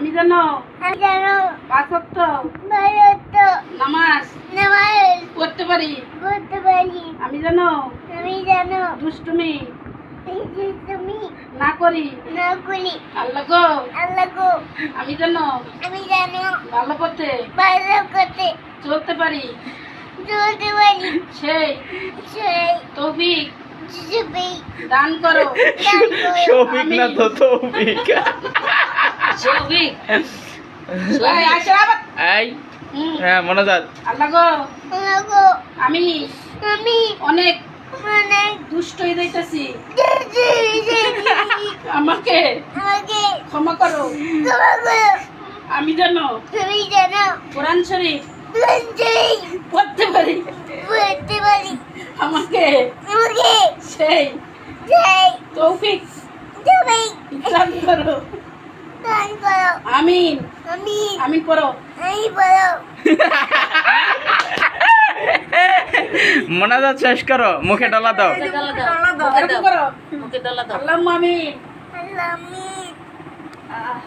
আমি যেন আমি যেন 5 ওয়াক্ত ভারত নামাজ নামাজ পড়তে পারি। পড়তে পারি। আমি যেন আমি যেন দুষ্টুমি তুমি না করি। না করি। আল্লাহ গো, আল্লাহ গো, আমি যেন আমি যেন ভালো পথে ভালো করতে চলতে পারি। চলতে পারি। সেই সেই তৌফিক ছবি দান করো। দান করো। শফিক না তো তৌফিক। তৌফিক এই আসো আবার। এই হুম, হ্যাঁ মনোজাত। আল্লাহ গো, আল্লাহ গো, আমি আমি অনেক অনেক দুষ্ট হয়ে যাইতেছি। আমাকে আমাকে ক্ষমা করো। ক্ষমা করো। আমি যেন আমি যেন কোরআন শরীফ লঞ্চই পড়তে পারি। পড়তে পারি। আমাকে আমাকে সেই সেই তৌফিক ছবি দান করো। দান করো। আমিন। আমি আমিন পড়ো। আমি বলো মনোজাত শেষ করো, মুখে ডলা দাও। এরকম করো। আল্লাহুম্মা আমিন। আল্লাহ আমি আহ